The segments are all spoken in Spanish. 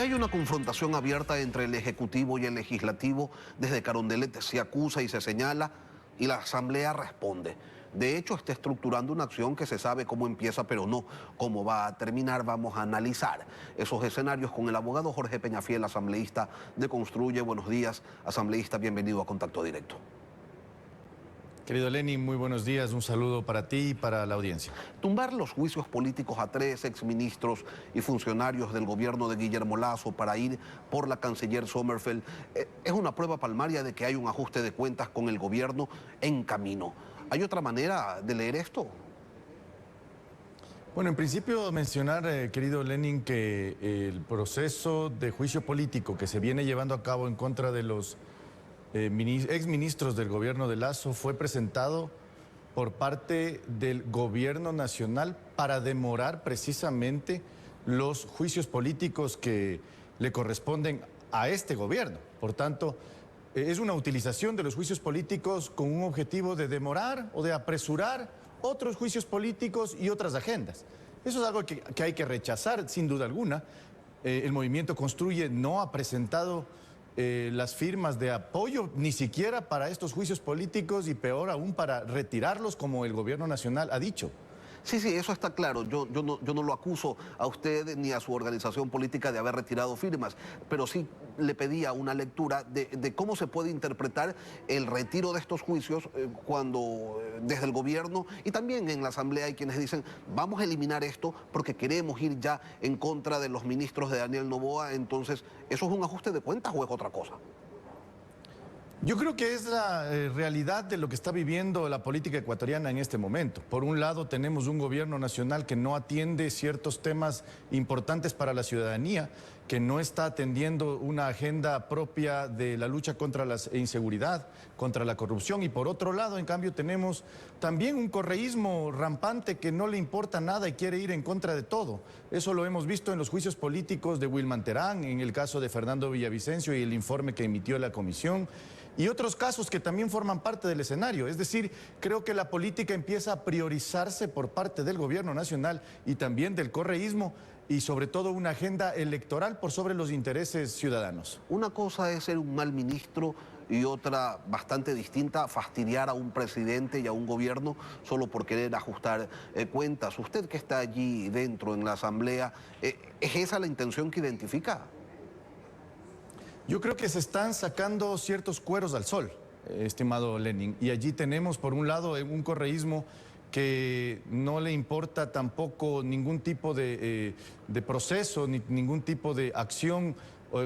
hay una confrontación abierta entre el Ejecutivo y el Legislativo. Desde Carondelet se acusa y se señala y la Asamblea responde. De hecho, está estructurando una acción que se sabe cómo empieza, pero no cómo va a terminar. Vamos a analizar esos escenarios con el abogado Jorge Peñafiel, asambleísta de Construye. Buenos días, asambleísta, bienvenido a Contacto Directo. Querido Lenin, muy buenos días, un saludo para ti y para la audiencia. Tumbar los juicios políticos a 3 exministros y funcionarios del gobierno de Guillermo Lasso para ir por la canciller Sommerfeld es una prueba palmaria de que hay un ajuste de cuentas con el gobierno en camino. ¿Hay otra manera de leer esto? Bueno, en principio mencionar, querido Lenin, que el proceso de juicio político que se viene llevando a cabo en contra de los exministros del gobierno de Lasso fue presentado por parte del gobierno nacional para demorar precisamente los juicios políticos que le corresponden a este gobierno. Por tanto, es una utilización de los juicios políticos con un objetivo de demorar o de apresurar otros juicios políticos y otras agendas. Eso es algo que hay que rechazar, sin duda alguna. El movimiento Construye no ha presentado las firmas de apoyo ni siquiera para estos juicios políticos y peor aún para retirarlos, como el gobierno nacional ha dicho. Sí, eso está claro. Yo no lo acuso a usted ni a su organización política de haber retirado firmas, pero sí le pedía una lectura de cómo se puede interpretar el retiro de estos juicios cuando desde el gobierno y también en la Asamblea hay quienes dicen vamos a eliminar esto porque queremos ir ya en contra de los ministros de Daniel Noboa. Entonces, ¿eso es un ajuste de cuentas o es otra cosa? Yo creo que es la realidad de lo que está viviendo la política ecuatoriana en este momento. Por un lado, tenemos un gobierno nacional que no atiende ciertos temas importantes para la ciudadanía, que no está atendiendo una agenda propia de la lucha contra la inseguridad, contra la corrupción. Y por otro lado, en cambio, tenemos también un correísmo rampante que no le importa nada y quiere ir en contra de todo. Eso lo hemos visto en los juicios políticos de Wilman Terán, en el caso de Fernando Villavicencio y el informe que emitió la comisión. Y otros casos que también forman parte del escenario. Es decir, creo que la política empieza a priorizarse por parte del gobierno nacional y también del correísmo y sobre todo una agenda electoral por sobre los intereses ciudadanos. Una cosa es ser un mal ministro y otra bastante distinta, fastidiar a un presidente y a un gobierno solo por querer ajustar cuentas. Usted que está allí dentro en la Asamblea, ¿es esa la intención que identifica? Yo creo que se están sacando ciertos cueros al sol, estimado Lenin, y allí tenemos por un lado un correísmo que no le importa tampoco ningún tipo de proceso, ni ningún tipo de acción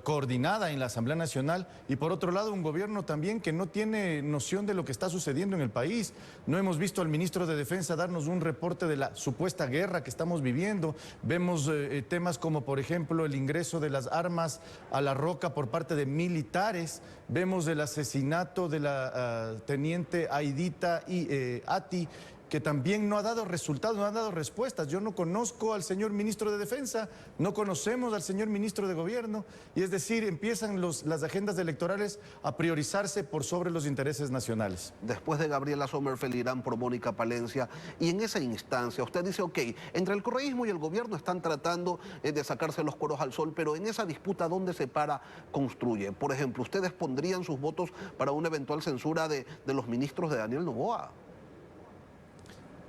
coordinada en la Asamblea Nacional, y por otro lado un gobierno también que no tiene noción de lo que está sucediendo en el país. No hemos visto al ministro de Defensa darnos un reporte de la supuesta guerra que estamos viviendo. Vemos temas como por ejemplo el ingreso de las armas a La Roca por parte de militares. Vemos el asesinato de la teniente Aidita y Ati, que también no ha dado resultados, no ha dado respuestas. Yo no conozco al señor ministro de Defensa, no conocemos al señor ministro de Gobierno, y es decir, empiezan las agendas electorales a priorizarse por sobre los intereses nacionales. Después de Gabriela Sommerfeld irán por Mónica Palencia, y en esa instancia usted dice, ok, entre el correísmo y el gobierno están tratando de sacarse los cueros al sol, pero en esa disputa, ¿dónde se para Construye? Por ejemplo, ¿ustedes pondrían sus votos para una eventual censura de los ministros de Daniel Noboa?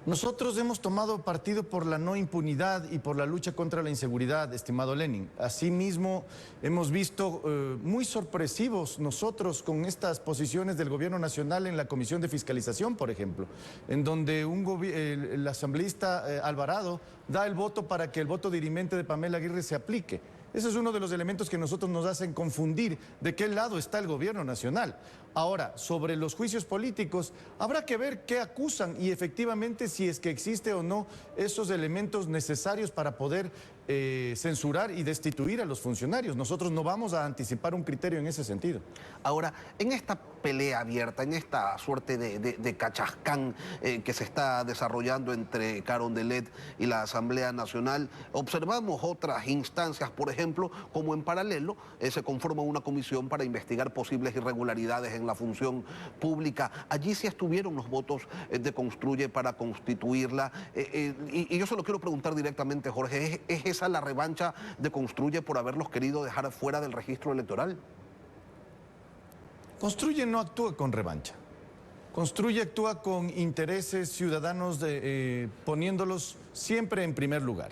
Nosotros hemos tomado partido por la no impunidad y por la lucha contra la inseguridad, estimado Lenin. Asimismo, hemos visto muy sorpresivos nosotros con estas posiciones del gobierno nacional en la Comisión de Fiscalización, por ejemplo, en donde el asambleísta Alvarado da el voto para que el voto dirimente de Pamela Aguirre se aplique. Ese es uno de los elementos que nosotros nos hacen confundir de qué lado está el gobierno nacional. Ahora, sobre los juicios políticos, habrá que ver qué acusan y efectivamente si es que existe o no esos elementos necesarios para poder censurar y destituir a los funcionarios. Nosotros no vamos a anticipar un criterio en ese sentido. Ahora, en esta pelea abierta, en esta suerte de cachascán que se está desarrollando entre Carondelet y la Asamblea Nacional, observamos otras instancias, por ejemplo, como en paralelo se conforma una comisión para investigar posibles irregularidades en en la función pública. Allí sí estuvieron los votos de Construye para constituirla. Y yo se lo quiero preguntar directamente, Jorge, ¿es esa la revancha de Construye por haberlos querido dejar fuera del registro electoral? Construye no actúa con revancha. Construye actúa con intereses ciudadanos poniéndolos siempre en primer lugar.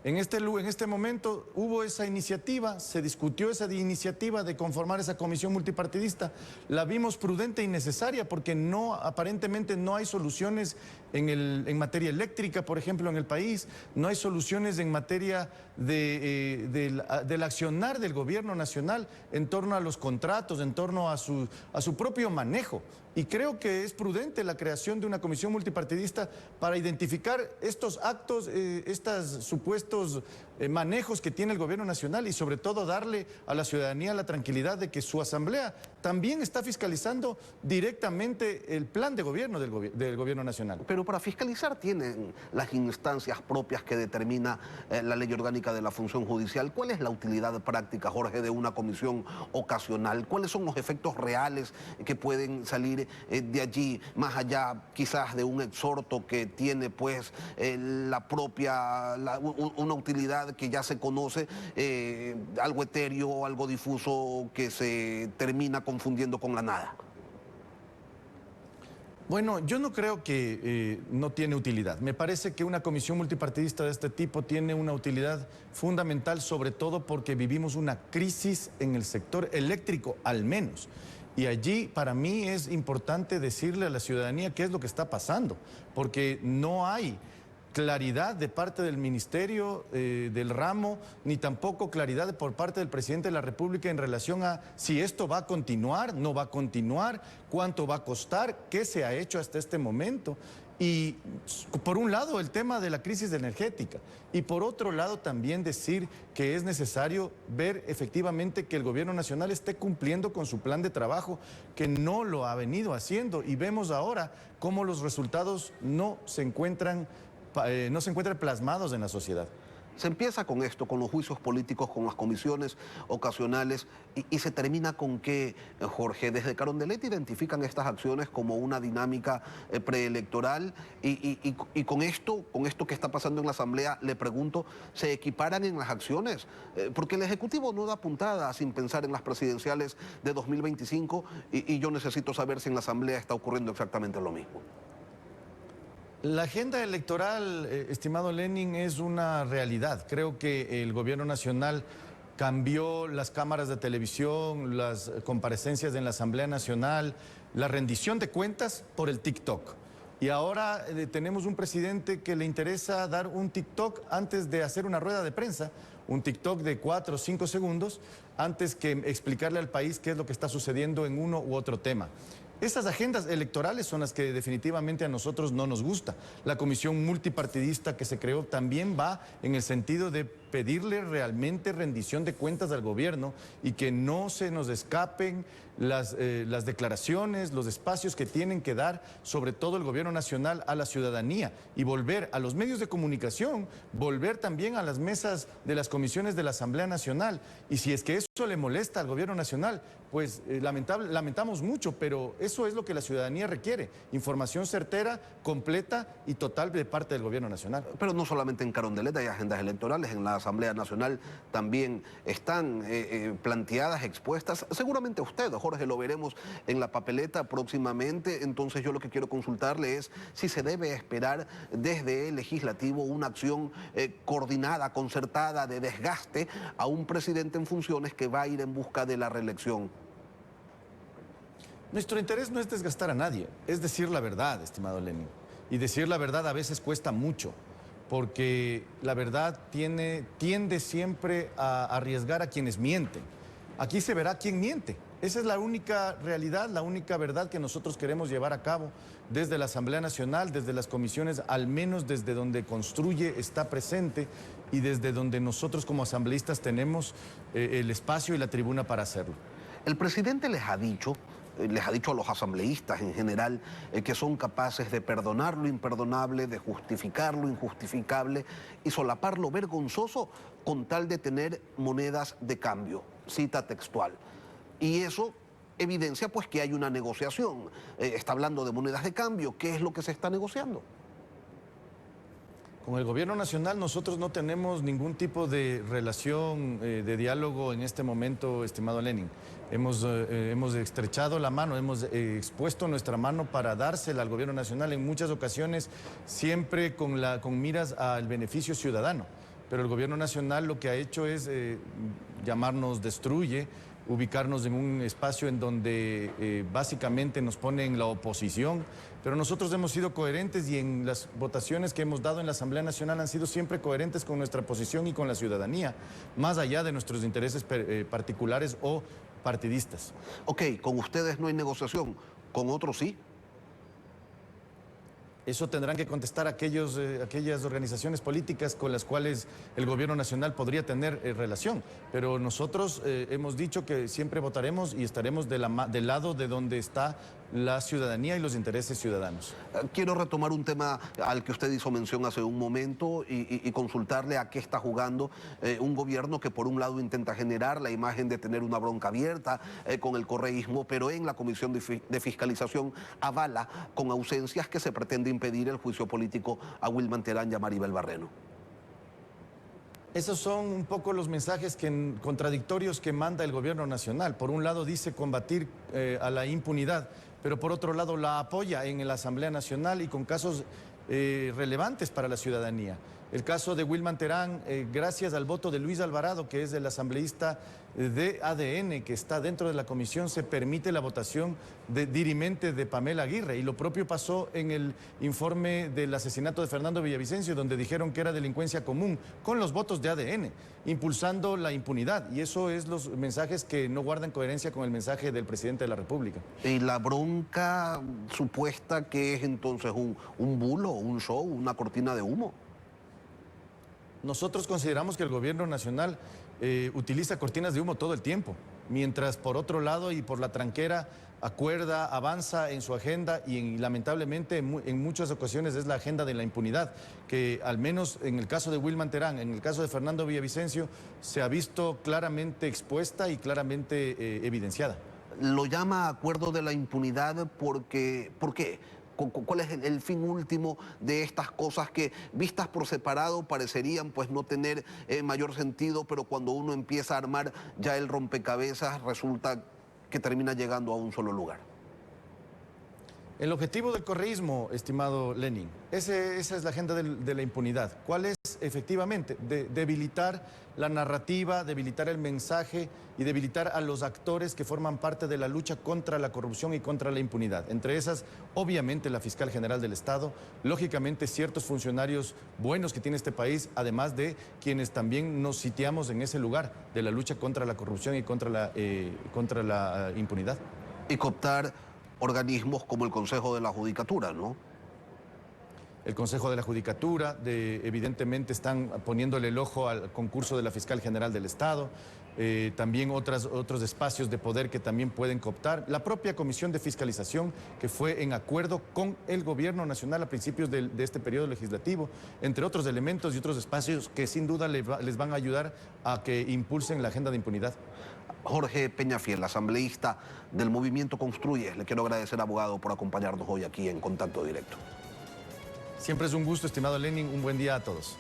En este momento hubo esa iniciativa, se discutió esa iniciativa de conformar esa comisión multipartidista. La vimos prudente y necesaria porque aparentemente no hay soluciones en materia eléctrica, por ejemplo, en el país. No hay soluciones en materia del accionar del gobierno nacional en torno a los contratos, en torno a su propio manejo. Y creo que es prudente la creación de una comisión multipartidista para identificar estos actos, estos supuestos manejos que tiene el gobierno nacional y sobre todo darle a la ciudadanía la tranquilidad de que su asamblea también está fiscalizando directamente el plan de gobierno del gobierno nacional. Pero para fiscalizar tienen las instancias propias que determina la ley orgánica de la función judicial. ¿Cuál es la utilidad práctica, Jorge, de una comisión ocasional? ¿Cuáles son los efectos reales que pueden salir de allí, más allá quizás de un exhorto que tiene pues una utilidad que ya se conoce, algo etéreo, algo difuso que se termina confundiendo con la nada? Bueno, yo no creo que no tiene utilidad. Me parece que una comisión multipartidista de este tipo tiene una utilidad fundamental, sobre todo porque vivimos una crisis en el sector eléctrico, al menos. Y allí, para mí, es importante decirle a la ciudadanía qué es lo que está pasando, porque no hay claridad de parte del Ministerio del ramo, ni tampoco claridad por parte del presidente de la República en relación a si esto va a continuar, no va a continuar, cuánto va a costar, qué se ha hecho hasta este momento. Y por un lado el tema de la crisis energética y por otro lado también decir que es necesario ver efectivamente que el gobierno nacional esté cumpliendo con su plan de trabajo, que no lo ha venido haciendo, y vemos ahora cómo los resultados no se encuentran plasmados en la sociedad. Se empieza con esto, con los juicios políticos, con las comisiones ocasionales, y se termina con que, Jorge, desde Carondelet identifican estas acciones como una dinámica preelectoral, y con esto que está pasando en la Asamblea, le pregunto, ¿se equiparan en las acciones? Porque el Ejecutivo no da puntada sin pensar en las presidenciales de 2025, y yo necesito saber si en la Asamblea está ocurriendo exactamente lo mismo. La agenda electoral, estimado Lenin, es una realidad. Creo que el gobierno nacional cambió las cámaras de televisión, las comparecencias en la Asamblea Nacional, la rendición de cuentas por el TikTok. Y ahora tenemos un presidente que le interesa dar un TikTok antes de hacer una rueda de prensa, un TikTok de 4 o 5 segundos, antes que explicarle al país qué es lo que está sucediendo en uno u otro tema. Esas agendas electorales son las que definitivamente a nosotros no nos gusta. La comisión multipartidista que se creó también va en el sentido de pedirle realmente rendición de cuentas al gobierno y que no se nos escapen las declaraciones, los espacios que tienen que dar, sobre todo el gobierno nacional, a la ciudadanía, y volver a los medios de comunicación, volver también a las mesas de las comisiones de la Asamblea Nacional. Y si es que eso le molesta al gobierno nacional, pues lamentamos mucho, pero eso es lo que la ciudadanía requiere: información certera, completa y total de parte del gobierno nacional. Pero no solamente en Carondelet hay agendas electorales, en la Asamblea Nacional también están planteadas, expuestas. Seguramente usted, Jorge, lo veremos en la papeleta próximamente. Entonces yo lo que quiero consultarle es si se debe esperar desde el legislativo una acción coordinada, concertada, de desgaste a un presidente en funciones que va a ir en busca de la reelección. Nuestro interés no es desgastar a nadie, es decir la verdad, estimado Lenin. Y decir la verdad a veces cuesta mucho, porque la verdad tiende siempre a arriesgar a quienes mienten. Aquí se verá quién miente. Esa es la única realidad, la única verdad que nosotros queremos llevar a cabo desde la Asamblea Nacional, desde las comisiones, al menos desde donde Construye está presente y desde donde nosotros como asambleístas tenemos el espacio y la tribuna para hacerlo. El presidente les ha dicho a los asambleístas en general que son capaces de perdonar lo imperdonable, de justificar lo injustificable y solapar lo vergonzoso con tal de tener monedas de cambio, cita textual. Y eso evidencia pues que hay una negociación. Está hablando de monedas de cambio. ¿Qué es lo que se está negociando? Con el gobierno nacional nosotros no tenemos ningún tipo de relación, de diálogo en este momento, estimado Lenin. Hemos estrechado la mano, hemos expuesto nuestra mano para dársela al gobierno nacional en muchas ocasiones, siempre con miras al beneficio ciudadano. Pero el gobierno nacional lo que ha hecho es llamarnos destruye, ubicarnos en un espacio en donde básicamente nos pone en la oposición, pero nosotros hemos sido coherentes y en las votaciones que hemos dado en la Asamblea Nacional han sido siempre coherentes con nuestra posición y con la ciudadanía, más allá de nuestros intereses particulares o partidistas. Ok, con ustedes no hay negociación, con otros sí. Eso tendrán que contestar aquellas organizaciones políticas con las cuales el gobierno nacional podría tener relación. Pero nosotros hemos dicho que siempre votaremos y estaremos del lado de donde está la ciudadanía y los intereses ciudadanos. Quiero retomar un tema al que usted hizo mención hace un momento y consultarle a qué está jugando un gobierno que por un lado intenta generar la imagen de tener una bronca abierta con el correísmo, pero en la Comisión de Fiscalización avala con ausencias que se pretende impedir el juicio político a Wilman Terán y a Maribel Barreno. Esos son un poco los mensajes contradictorios que manda el gobierno nacional. Por un lado dice combatir a la impunidad, pero por otro lado la apoya en la Asamblea Nacional y con casos relevantes para la ciudadanía. El caso de Wilman Terán, gracias al voto de Luis Alvarado, que es el asambleísta de ADN, que está dentro de la comisión, se permite la votación dirimente de Pamela Aguirre. Y lo propio pasó en el informe del asesinato de Fernando Villavicencio, donde dijeron que era delincuencia común, con los votos de ADN, impulsando la impunidad. Y eso es los mensajes que no guardan coherencia con el mensaje del presidente de la República. ¿Y la bronca supuesta que es entonces un bulo, un show, una cortina de humo? Nosotros consideramos que el gobierno nacional utiliza cortinas de humo todo el tiempo, mientras por otro lado y por la tranquera acuerda, avanza en su agenda y lamentablemente en muchas ocasiones es la agenda de la impunidad, que al menos en el caso de Wilman Terán, en el caso de Fernando Villavicencio, se ha visto claramente expuesta y claramente evidenciada. Lo llama acuerdo de la impunidad porque, ¿por qué? ¿Cuál es el fin último de estas cosas que vistas por separado parecerían pues no tener mayor sentido, pero cuando uno empieza a armar ya el rompecabezas resulta que termina llegando a un solo lugar? El objetivo del correísmo, estimado Lenin, esa es la agenda de la impunidad. ¿Cuál es efectivamente? Debilitar la narrativa, debilitar el mensaje y debilitar a los actores que forman parte de la lucha contra la corrupción y contra la impunidad. Entre esas, obviamente, la fiscal general del Estado, lógicamente ciertos funcionarios buenos que tiene este país, además de quienes también nos sitiamos en ese lugar de la lucha contra la corrupción y contra la impunidad. Y cooptar organismos como el Consejo de la Judicatura, ¿no? El Consejo de la Judicatura, evidentemente están poniéndole el ojo al concurso de la Fiscal General del Estado, también otros espacios de poder que también pueden cooptar. La propia Comisión de Fiscalización, que fue en acuerdo con el Gobierno Nacional a principios de este periodo legislativo, entre otros elementos y otros espacios que sin duda les van a ayudar a que impulsen la agenda de impunidad. Jorge Peñafiel, asambleísta del Movimiento Construye. Le quiero agradecer, abogado, por acompañarnos hoy aquí en Contacto Directo. Siempre es un gusto, estimado Lenin. Un buen día a todos.